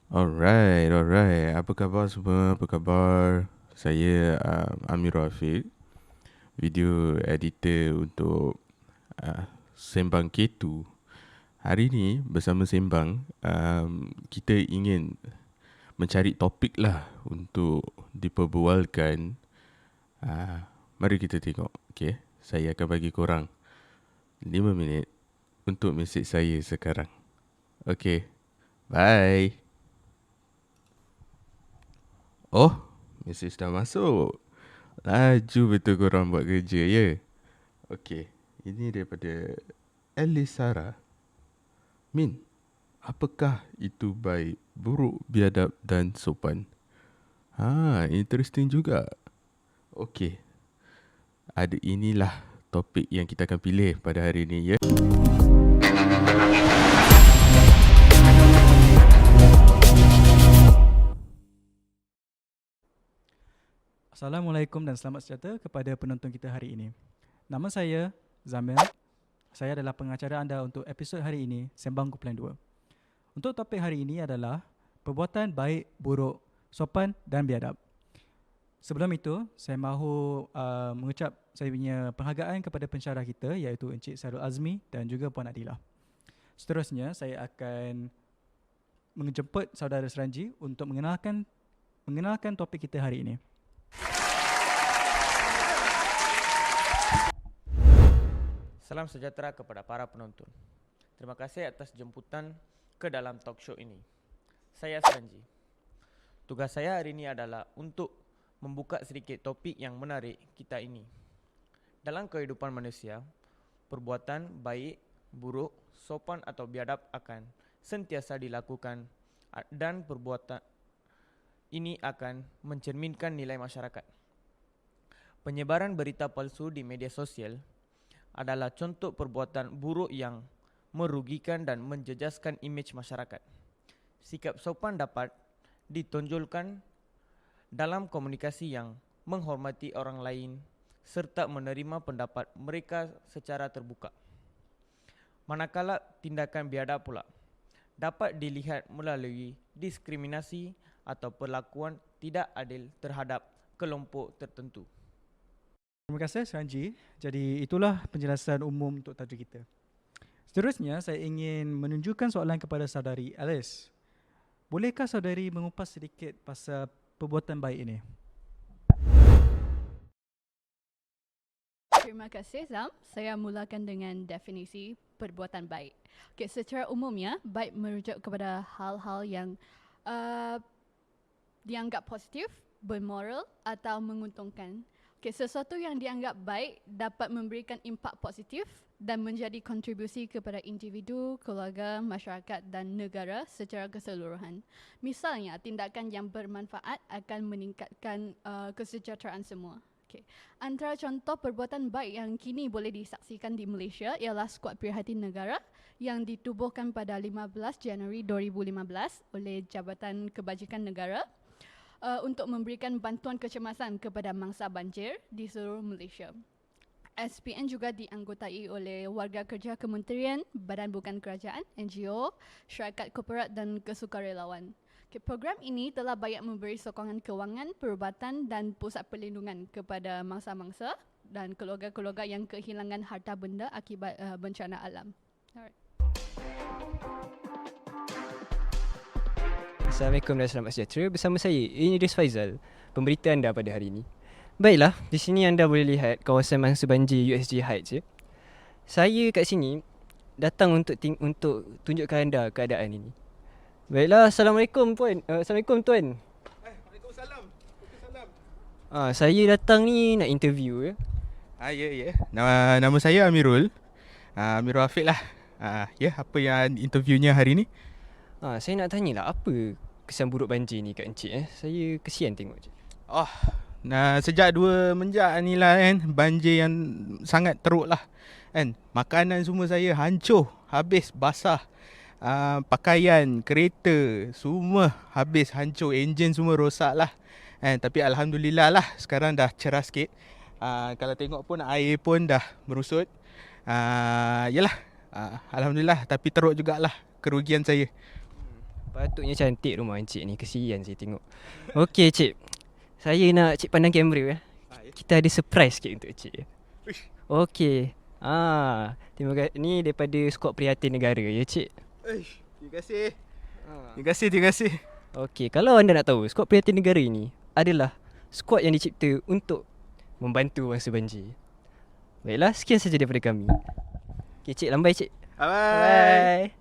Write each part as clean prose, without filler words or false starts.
Alright. Apa khabar semua? Apa khabar? Saya Amir Rafiq, video editor untuk Sembang K2. Hari ni bersama Sembang, kita ingin mencari topik lah untuk diperbualkan. Mari kita tengok. Okay, saya akan bagi korang 5 minit untuk mesej saya sekarang. Okay, bye. Oh, mesej dah masuk. Laju betul korang buat kerja, ya? Okey, ini daripada Alice Sarah. Min, apakah itu baik, buruk, biadab dan sopan? Interesting juga. Okey, ada inilah topik yang kita akan pilih pada hari ini, ya? Assalamualaikum dan selamat sejahtera kepada penonton kita hari ini. Nama saya Zamil. Saya adalah pengacara anda untuk episod hari ini, Sembang Kumpulan 2. Untuk topik hari ini adalah perbuatan baik, buruk, sopan dan biadab. Sebelum itu, saya mahu mengucap saya punya penghargaan kepada pensyarah kita iaitu Encik Sarul Azmi dan juga Puan Adilah. Seterusnya, saya akan menjemput saudara Seranji untuk mengenalkan topik kita hari ini. Salam sejahtera kepada para penonton. Terima kasih atas jemputan ke dalam talk show ini. Saya Sanji. Tugas saya hari ini adalah untuk membuka sedikit topik yang menarik kita ini. Dalam kehidupan manusia, perbuatan baik, buruk, sopan atau biadab akan sentiasa dilakukan dan perbuatan ini akan mencerminkan nilai masyarakat. Penyebaran berita palsu di media sosial adalah contoh perbuatan buruk yang merugikan dan menjejaskan imej masyarakat. Sikap sopan dapat ditonjolkan dalam komunikasi yang menghormati orang lain serta menerima pendapat mereka secara terbuka. Manakala tindakan biadab pula dapat dilihat melalui diskriminasi atau perlakuan tidak adil terhadap kelompok tertentu. Terima kasih Seranji. Jadi itulah penjelasan umum untuk tajuk kita. Seterusnya saya ingin menunjukkan soalan kepada saudari Alice. Bolehkah saudari mengupas sedikit pasal perbuatan baik ini? Terima kasih Zam. Saya mulakan dengan definisi perbuatan baik. Okay, secara umumnya, baik merujuk kepada hal-hal yang dianggap positif, bermoral atau menguntungkan. Okay, sesuatu yang dianggap baik dapat memberikan impak positif dan menjadi kontribusi kepada individu, keluarga, masyarakat dan negara secara keseluruhan. Misalnya, tindakan yang bermanfaat akan meningkatkan kesejahteraan semua. Okay. Antara contoh perbuatan baik yang kini boleh disaksikan di Malaysia ialah Skuad Prihatin Negara yang ditubuhkan pada 15 Januari 2015 oleh Jabatan Kebajikan Negara untuk memberikan bantuan kecemasan kepada mangsa banjir di seluruh Malaysia. SPN juga dianggotai oleh warga kerja kementerian, badan bukan kerajaan, NGO, syarikat korporat dan kesukarelawan. Okay, program ini telah banyak memberi sokongan kewangan, perubatan dan pusat perlindungan kepada mangsa-mangsa dan keluarga-keluarga yang kehilangan harta benda akibat bencana alam. Alright. Assalamualaikum dan selamat sejahtera. Bersama saya, Idris Faizal, pemberita anda pada hari ini. Baiklah, di sini anda boleh lihat kawasan mangsa banjir USG Heights. Ya. Saya kat sini datang untuk tunjukkan anda keadaan ini. Baiklah, Assalamualaikum Puan. Assalamualaikum Tuan. Waalaikumsalam. Saya datang ni nak interview ya. Ya. Nama saya Amirul. Amir Rafiq lah. Apa yang interviewnya hari ni? Saya nak tanyalah apa kesan buruk banjir ni kat encik. Saya kesian tengok je. Sejak 2 menjak ni lah kan, banjir yang sangat teruk lah kan. Makanan semua saya hancur, habis basah. Pakaian, kereta, semua habis hancur. Enjin semua rosak lah kan. Tapi Alhamdulillah lah, sekarang dah cerah sikit. Kalau tengok pun air pun dah merusut. Alhamdulillah. Tapi teruk jugalah kerugian saya. Patutnya cantik rumah encik ni. Kesian saya tengok. Okey cik. Saya nak cik pandang kamera. Kita ada surprise sikit untuk cik. Okey. Terima kasih. Ni daripada Skuad Prihatin Negara ya cik. Terima kasih. Terima kasih. Okey, kalau anda nak tahu, Skuad Prihatin Negara ini adalah skuad yang dicipta untuk membantu bangsa banjir. Baiklah, sekian saja daripada kami. Okey cik, lambai cik. Bye.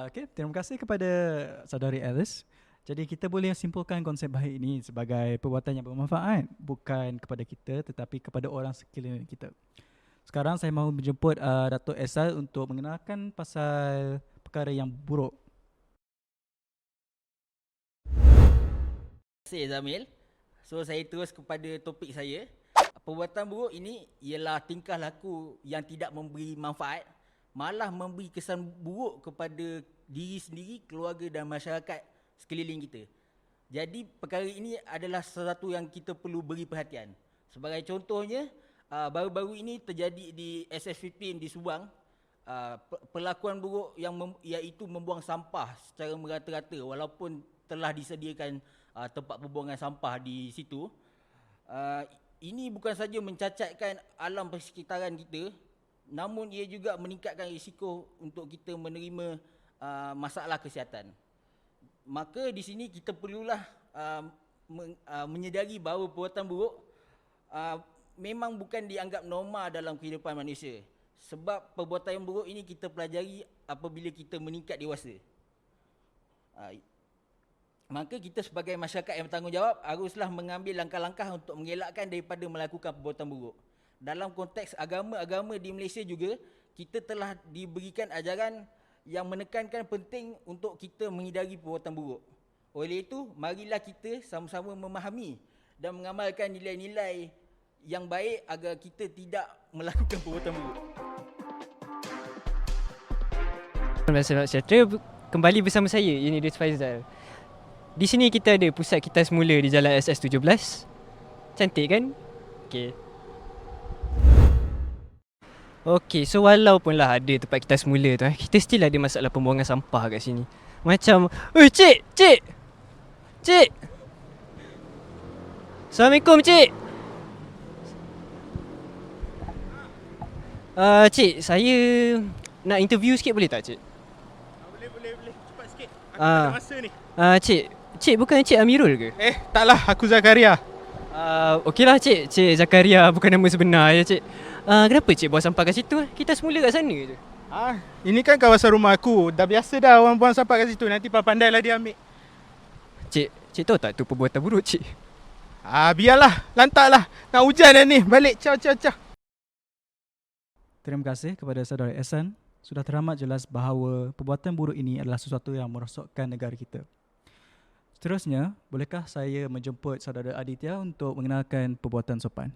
Okay, terima kasih kepada saudari Alice. Jadi kita boleh simpulkan konsep hari ini sebagai perbuatan yang bermanfaat, bukan kepada kita tetapi kepada orang sekeliling kita. Sekarang saya mahu menjemput Datuk Esal untuk mengenalkan pasal perkara yang buruk. Terima kasih Zamil. So saya terus kepada topik saya. Perbuatan buruk ini ialah tingkah laku yang tidak memberi manfaat, malah memberi kesan buruk kepada diri sendiri, keluarga dan masyarakat sekeliling kita. Jadi perkara ini adalah sesuatu yang kita perlu beri perhatian. Sebagai contohnya, baru-baru ini terjadi di SS15 di Subang, perlakuan buruk yang iaitu membuang sampah secara merata-rata walaupun telah disediakan tempat pembuangan sampah di situ. Ini bukan saja mencacatkan alam persekitaran kita, namun ia juga meningkatkan risiko untuk kita menerima masalah kesihatan. Maka di sini kita perlulah menyedari bahawa perbuatan buruk memang bukan dianggap normal dalam kehidupan manusia. Sebab perbuatan yang buruk ini kita pelajari apabila kita meningkat dewasa. Maka kita sebagai masyarakat yang bertanggungjawab haruslah mengambil langkah-langkah untuk mengelakkan daripada melakukan perbuatan buruk. Dalam konteks agama di Malaysia juga, kita telah diberikan ajaran yang menekankan penting untuk kita menghindari perbuatan buruk. Oleh itu, marilah kita sama-sama memahami dan mengamalkan nilai-nilai yang baik agar kita tidak melakukan perbuatan buruk. Selamat sejahtera, kembali bersama saya Yunidis Faizal. Di sini kita ada pusat kita semula di Jalan SS17. Cantik kan? Okey. Okey, so walaupun lah ada tempat kita semula tu, kita still ada masalah pembuangan sampah kat sini. Macam, cik! Cik! Assalamualaikum cik! Cik, saya nak interview sikit boleh tak cik? Boleh. Cepat sikit. Aku ada masa ni. Cik bukan Cik Amirul ke? Taklah, aku Zakaria. Okeylah cik Zakaria bukan nama sebenar ya cik. Kenapa cik buang sampah kat situ? Kita semula kat sana je. Ini kan kawasan rumah aku. Dah biasa dah orang buang sampah kat situ. Nanti pandai-pandailah dia ambil. Cik tahu tak tu perbuatan buruk cik? Biarlah, lantaklah. Nak hujan dah ni. Balik, ciao. Terima kasih kepada saudara Ehsan. Sudah teramat jelas bahawa perbuatan buruk ini adalah sesuatu yang merosakkan negara kita. Seterusnya, bolehkah saya menjemput saudara Aditya untuk mengenalkan perbuatan sopan?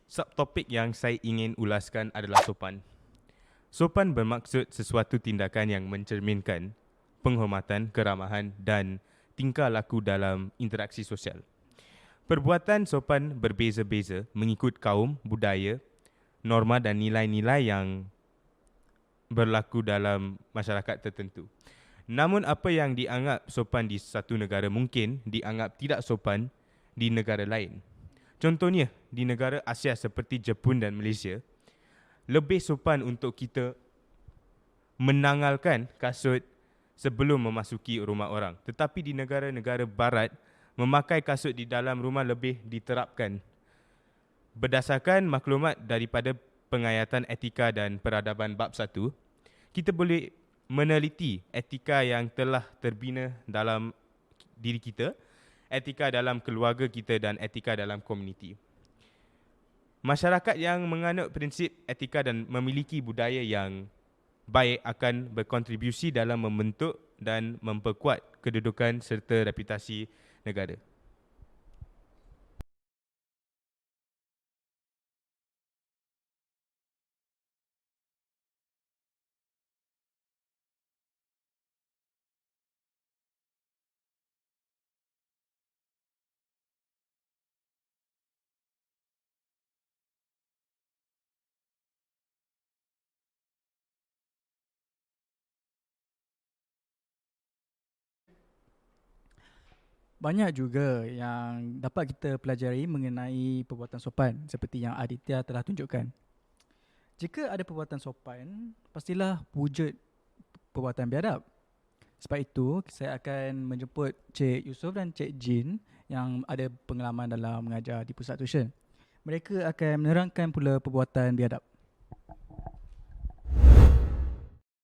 Subtopik yang saya ingin ulaskan adalah sopan. Sopan bermaksud sesuatu tindakan yang mencerminkan penghormatan, keramahan dan tingkah laku dalam interaksi sosial. Perbuatan sopan berbeza-beza mengikut kaum, budaya, norma dan nilai-nilai yang berlaku dalam masyarakat tertentu. Namun apa yang dianggap sopan di satu negara mungkin dianggap tidak sopan di negara lain. Contohnya, di negara Asia seperti Jepun dan Malaysia, lebih sopan untuk kita menanggalkan kasut sebelum memasuki rumah orang. Tetapi di negara-negara barat, memakai kasut di dalam rumah lebih diterapkan. Berdasarkan maklumat daripada Pengayatan Etika dan Peradaban Bab 1, kita boleh meneliti etika yang telah terbina dalam diri kita, etika dalam keluarga kita dan etika dalam komuniti. Masyarakat yang menganut prinsip etika dan memiliki budaya yang baik akan berkontribusi dalam membentuk dan memperkuat kedudukan serta reputasi negara. Banyak juga yang dapat kita pelajari mengenai perbuatan sopan seperti yang Aditya telah tunjukkan. Jika ada perbuatan sopan, pastilah wujud perbuatan biadab. Sebab itu, saya akan menjemput Cik Yusof dan Cik Jin yang ada pengalaman dalam mengajar di pusat tuition. Mereka akan menerangkan pula perbuatan biadab.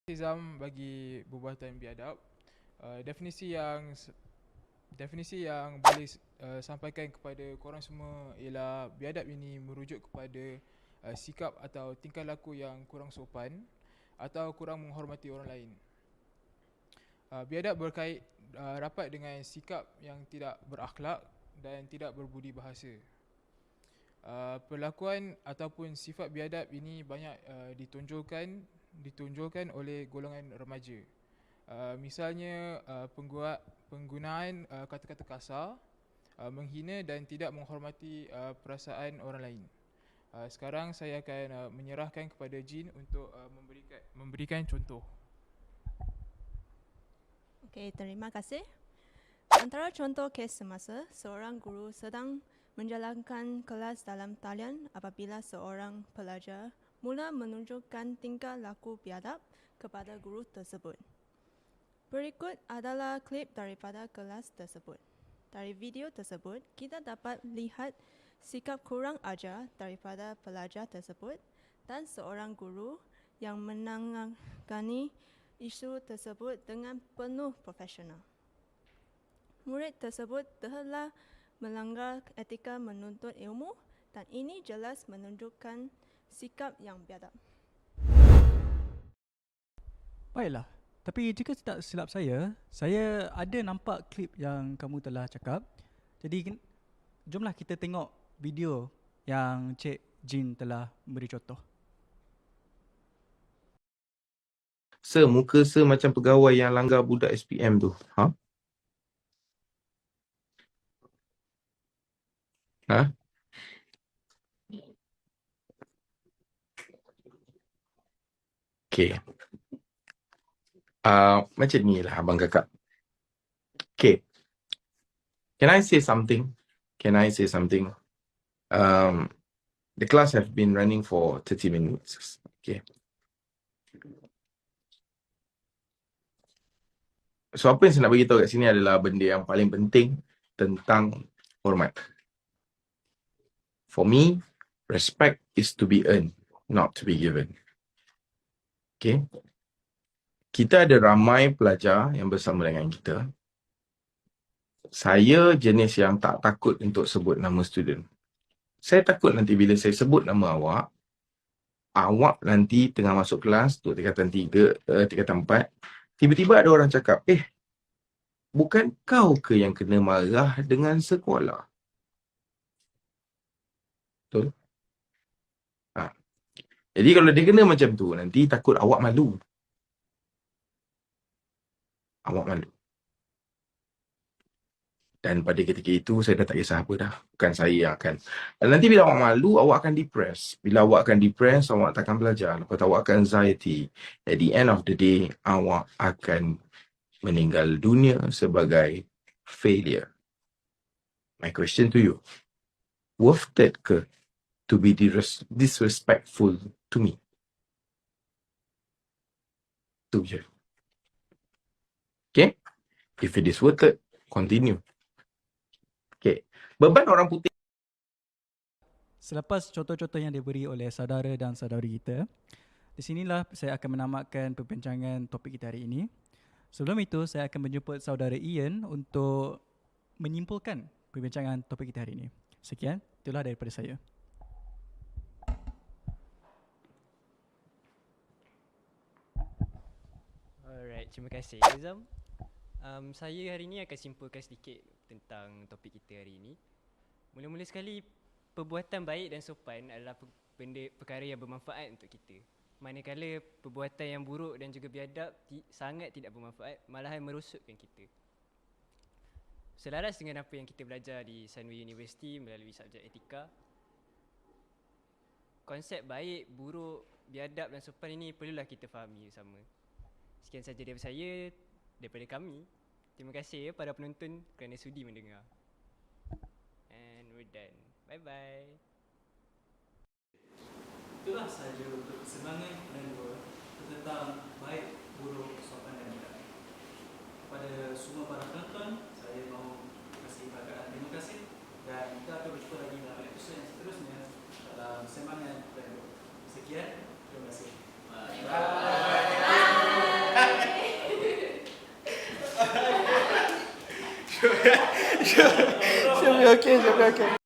Zam bagi perbuatan biadab, definisi yang boleh sampaikan kepada korang semua ialah biadab ini merujuk kepada sikap atau tingkah laku yang kurang sopan atau kurang menghormati orang lain. Biadab berkait rapat dengan sikap yang tidak berakhlak dan tidak berbudi bahasa. Perlakuan ataupun sifat biadab ini banyak ditonjolkan oleh golongan remaja. Misalnya penggunaan kata-kata kasar, menghina dan tidak menghormati perasaan orang lain. Sekarang saya akan menyerahkan kepada Jin untuk memberikan contoh. Okey, terima kasih. Antara contoh kes semasa, seorang guru sedang menjalankan kelas dalam talian apabila seorang pelajar mula menunjukkan tingkah laku biadab kepada guru tersebut. Berikut adalah klip daripada kelas tersebut. Dari video tersebut, kita dapat lihat sikap kurang ajar daripada pelajar tersebut dan seorang guru yang menangani isu tersebut dengan penuh profesional. Murid tersebut telah melanggar etika menuntut ilmu dan ini jelas menunjukkan sikap yang biadab. Baiklah, tapi jika tidak silap saya ada nampak klip yang kamu telah cakap. Jadi jomlah kita tengok video yang Cik Jin telah beri contoh. Sir, muka sir macam pegawai yang langgar budak SPM tu. Ha? Ha? Okay. Macam ni lah abang kakak. Okay. Can I say something? The class have been running for 30 minutes. Okay. So apa yang saya nak beritahu kat sini adalah benda yang paling penting tentang hormat. For me, respect is to be earned, not to be given. Okay. Kita ada ramai pelajar yang bersama dengan kita. Saya jenis yang tak takut untuk sebut nama student. Saya takut nanti bila saya sebut nama awak nanti tengah masuk kelas, untuk tingkatan 3, tingkatan 4, tiba-tiba ada orang cakap, bukan kau ke yang kena marah dengan sekolah? Betul? Jadi kalau dia kena macam tu, nanti takut awak malu. Awak malu. Dan pada ketika itu, saya dah tak kisah apa dah. Bukan saya yang akan. Dan nanti bila awak malu, awak akan depress. Bila awak akan depress, awak takkan belajar. Lepas tu awak akan anxiety. At the end of the day, awak akan meninggal dunia sebagai failure. My question to you, worth it ke to be disrespectful to me? Tu je. Okay? If it is worth it, continue. Okay. Beban orang putih. Selepas contoh-contoh yang diberi oleh saudara dan saudari kita, di sinilah saya akan menamatkan perbincangan topik kita hari ini. Sebelum itu, saya akan menjemput saudara Ian untuk menyimpulkan perbincangan topik kita hari ini. Sekian, itulah daripada saya. Alright, terima kasih Izam. Saya hari ini akan simpulkan sedikit tentang topik kita hari ini. Mula-mula sekali, perbuatan baik dan sopan adalah perkara yang bermanfaat untuk kita. Manakala perbuatan yang buruk dan juga biadab sangat tidak bermanfaat, malahan merosotkan kita. Selaras dengan apa yang kita belajar di Sunway University melalui subjek etika, konsep baik, buruk, biadab dan sopan ini perlulah kita fahami bersama. Sekian saja daripada saya, daripada kami. Terima kasih para penonton kerana sudi mendengar. And we're done. Bye-bye. Itulah sahaja untuk persembahan plan 2 tentang baik, buruk, sopan dan tidak. Kepada semua para penonton, saya mahu kasih perkataan terima kasih dan kita akan berjumpa lagi dalam episod yang seterusnya dalam persembahan plan 2. Sekian, terima kasih. Should be okay.